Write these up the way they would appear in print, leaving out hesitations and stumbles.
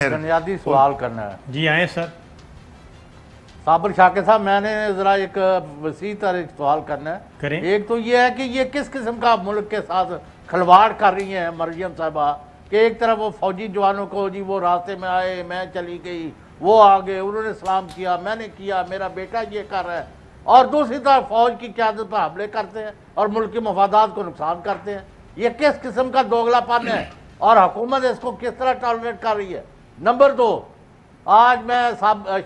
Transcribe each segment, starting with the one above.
بنیادی سوال کرنا ہے جی آئیں سر. صابر شاکر صاحب، میں نے ذرا ایک وسیع تر سوال کرنا ہے. کریں. ایک تو یہ ہے کہ یہ کس قسم کا ملک کے ساتھ کھلواڑ کر رہی ہیں مریم صاحبہ کہ ایک طرف وہ فوجی جوانوں کو جی وہ راستے میں آئے، میں چلی گئی، وہ آگے، انہوں نے سلام کیا، میں نے کیا، میرا بیٹا یہ کر رہا ہے، اور دوسری طرف فوج کی قیادت پر حملے کرتے ہیں اور ملک کے مفادات کو نقصان کرتے ہیں. یہ کس قسم کا دوگلا پن ہے اور حکومت اس کو کس طرح ٹالریٹ کر رہی ہے؟ نمبر دو، آج میں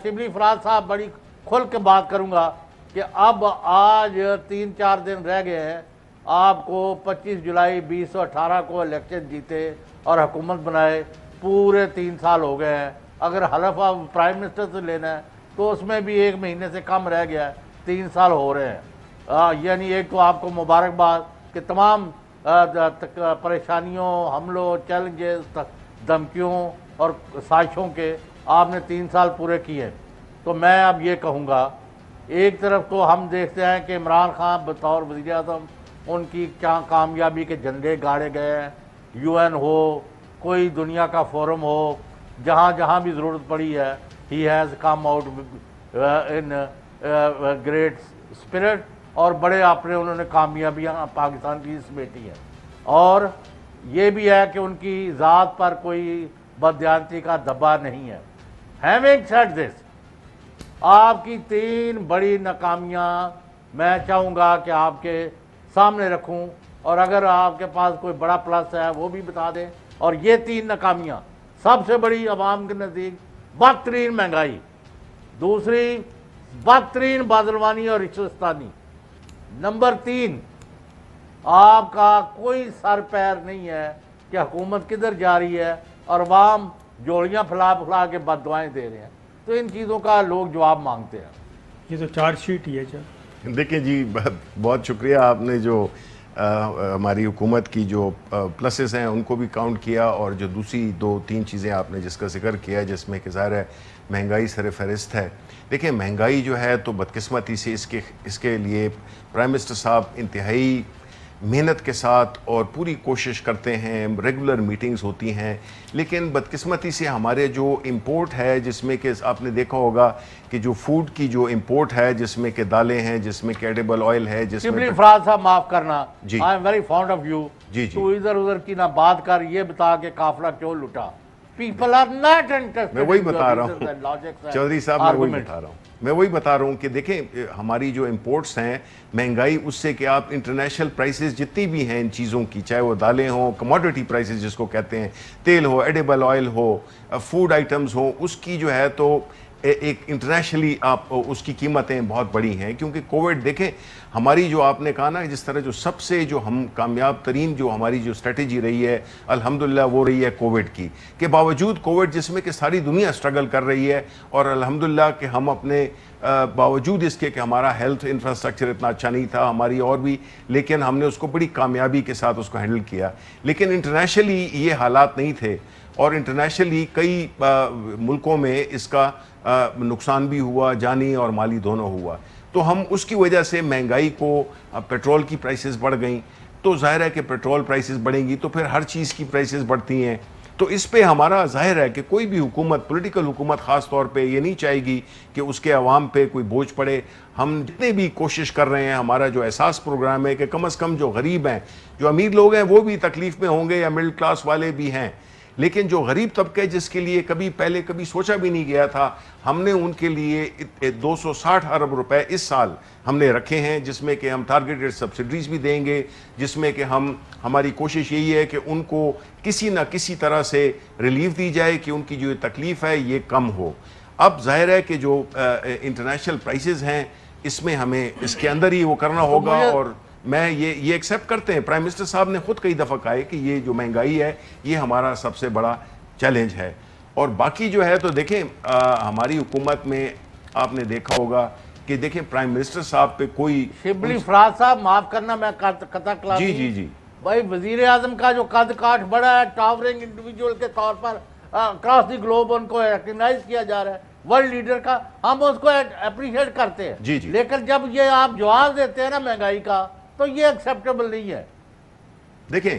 شبلی فراز صاحب بڑی کھل کے بات کروں گا کہ اب آج 3-4 دن رہ گئے ہیں آپ کو 25 جولائی 2018 کو الیکشن جیتے اور حکومت بنائے، پورے 3 سال ہو گئے ہیں. اگر حلف آپ پرائم منسٹر سے لینا ہے تو اس میں بھی 1 مہینے سے کم رہ گیا ہے، 3 سال ہو رہے ہیں. یعنی ایک تو آپ کو مبارکباد کہ تمام پریشانیوں، حملوں، چیلنجز، دھمکیوں اور سازشوں کے آپ نے 3 سال پورے کیے. تو میں اب یہ کہوں گا، ایک طرف تو ہم دیکھتے ہیں کہ عمران خان بطور وزیر اعظم ان کی کیا کامیابی کے جھنڈے گاڑے گئے ہیں. UN ہو، کوئی دنیا کا فورم ہو، جہاں جہاں بھی ضرورت پڑی ہے he has come out in great spirit, اور بڑے اپنے انہوں نے کامیابیاں پاکستان کی سمیٹی ہیں. اور یہ بھی ہے کہ ان کی ذات پر کوئی بددیانتی کا دبا نہیں ہے. Having said this، آپ کی 3 بڑی ناکامیاں میں چاہوں گا کہ آپ کے سامنے رکھوں، اور اگر آپ کے پاس کوئی بڑا پلس ہے وہ بھی بتا دیں. اور یہ 3 ناکامیاں، سب سے بڑی عوام کے نزدیک بدترین مہنگائی، دوسری بدترین بادلوانی اور رشوتستانی، نمبر 3 آپ کا کوئی سر پیر نہیں ہے کہ حکومت کدھر جا رہی ہے اور عوام جوڑیاں پھیلا پھیلا کے بد دعائیں دے رہے ہیں. تو ان چیزوں کا لوگ جواب مانگتے ہیں. یہ تو چارج شیٹ ہی ہے. جب دیکھیں جی، بہت شکریہ، آپ نے جو ہماری حکومت کی جو پلسز ہیں ان کو بھی کاؤنٹ کیا، اور جو دوسری 2-3 چیزیں آپ نے جس کا ذکر کیا جس میں کہ ظاہر ہے مہنگائی سر فہرست ہے. دیکھیں مہنگائی جو ہے تو بدقسمتی سے اس کے لیے پرائم منسٹر صاحب انتہائی محنت کے ساتھ اور پوری کوشش کرتے ہیں، ریگولر میٹنگز ہوتی ہیں، لیکن بدقسمتی سے ہمارے جو امپورٹ ہے جس میں کہ آپ نے دیکھا ہوگا کہ جو فوڈ کی جو امپورٹ ہے جس میں کہ دالیں ہیں، جس میں کہ ایڈیبل آئل ہے، جس میں شبلی فراز صاحب معاف کرنا، جی I am very fond of you. تو ادھر ادھر کی نہ بات کر، یہ بتا کہ قافلہ کیوں لٹا. People are not interested. میں وہی بتا رہا ہوں چودھری صاحب، میں وہی بتا رہا ہوں کہ دیکھیں ہماری جو امپورٹس ہیں، مہنگائی اس سے کہ آپ انٹرنیشنل پرائسز جتنی بھی ہیں ان چیزوں کی، چاہے وہ دالیں ہوں، کموڈٹی پرائسز جس کو کہتے ہیں، تیل ہو، ایڈیبل آئل ہو، فوڈ آئٹمز ہوں، اس کی جو ہے تو ایک انٹرنیشنلی آپ اس کی قیمتیں بہت بڑی ہیں. کیونکہ کووڈ دیکھیں ہماری جو آپ نے کہا نا، جس طرح جو سب سے جو ہم کامیاب ترین جو ہماری جو اسٹریٹجی رہی ہے الحمدللہ وہ رہی ہے کووڈ کی، کہ باوجود کووڈ جس میں کہ ساری دنیا سٹرگل کر رہی ہے، اور الحمدللہ کہ ہم اپنے باوجود اس کے کہ ہمارا ہیلتھ انفراسٹرکچر اتنا اچھا نہیں تھا ہماری اور بھی، لیکن ہم نے اس کو بڑی کامیابی کے ساتھ اس کو ہینڈل کیا. لیکن انٹرنیشنلی یہ حالات نہیں تھے، اور انٹرنیشنلی کئی ملکوں میں اس کا نقصان بھی ہوا، جانی اور مالی دونوں ہوا. تو ہم اس کی وجہ سے مہنگائی کو، پیٹرول کی پرائسز بڑھ گئیں، تو ظاہر ہے کہ پیٹرول پرائسز بڑھیں گی تو پھر ہر چیز کی پرائسز بڑھتی ہیں. تو اس پہ ہمارا ظاہر ہے کہ کوئی بھی حکومت، پولیٹیکل حکومت خاص طور پہ، یہ نہیں چاہے گی کہ اس کے عوام پہ کوئی بوجھ پڑے. ہم جتنے بھی کوشش کر رہے ہیں، ہمارا جو احساس پروگرام ہے کہ کم از کم جو غریب ہیں، جو امیر لوگ ہیں وہ بھی تکلیف میں ہوں گے، یا مڈل کلاس والے بھی ہیں، لیکن جو غریب طبقے جس کے لیے پہلے کبھی سوچا بھی نہیں گیا تھا، ہم نے ان کے لیے 260 ارب روپے اس سال ہم نے رکھے ہیں، جس میں کہ ہم ٹارگیٹڈ سبسڈریز بھی دیں گے، جس میں کہ ہماری کوشش یہی ہے کہ ان کو کسی نہ کسی طرح سے ریلیف دی جائے کہ ان کی جو تکلیف ہے یہ کم ہو. اب ظاہر ہے کہ جو انٹرنیشنل پرائسز ہیں اس میں ہمیں اس کے اندر ہی وہ کرنا ہوگا، اور میں یہ ایکسیپٹ کرتے ہیں. پرائم منسٹر صاحب نے خود کئی دفعہ کہا ہے کہ یہ جو مہنگائی ہے یہ ہمارا سب سے بڑا چیلنج ہے. اور باقی جو ہے تو دیکھیں ہماری حکومت میں آپ نے دیکھا ہوگا کہ دیکھیں پرائم منسٹر صاحب پہ کوئی شبلی فراز صاحب معاف کرنا، میں قطع کلامی. جی بھائی وزیر اعظم کا جو قد کاٹ بڑا ہے، ٹاورنگ انڈیویجول کے طور پر اکراس دی گلوب ان کو ریکگنائز کیا جا رہا ہے، ورلڈ لیڈر کا، ہم اس کو اپریشیٹ کرتے ہیں. جی لیکن جب یہ آپ جواز دیتے ہیں نا مہنگائی کا، تو یہ ایکسیپٹیبل نہیں ہے. دیکھیں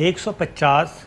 150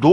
2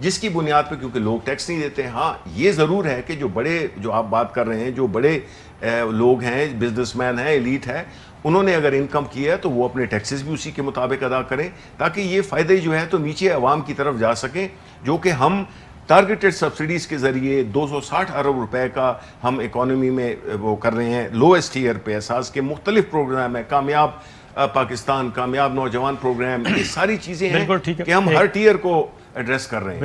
جس کی بنیاد پہ کیونکہ لوگ ٹیکس نہیں دیتے. ہاں یہ ضرور ہے کہ جو آپ بات کر رہے ہیں, جو بڑے لوگ ہیں, بزنس مین ہیں, ایلیٹ ہے, انہوں نے اگر انکم کیا ہے تو وہ اپنے ٹیکسز بھی اسی کے مطابق ادا کریں, تاکہ یہ فائدے جو ہے تو نیچے عوام کی طرف جا سکیں, جو کہ ہم ٹارگیٹڈ سبسڈیز کے ذریعے 260 ارب روپے کا ہم اکانومی میں وہ کر رہے ہیں, لویسٹ ایئر پہ اساس کے مختلف پروگرام ہیں, کامیاب پاکستان, کامیاب نوجوان پروگرام, یہ ساری چیزیں ہیں کہ ہم ہر ٹیئر کو ایڈریس کر رہے ہیں.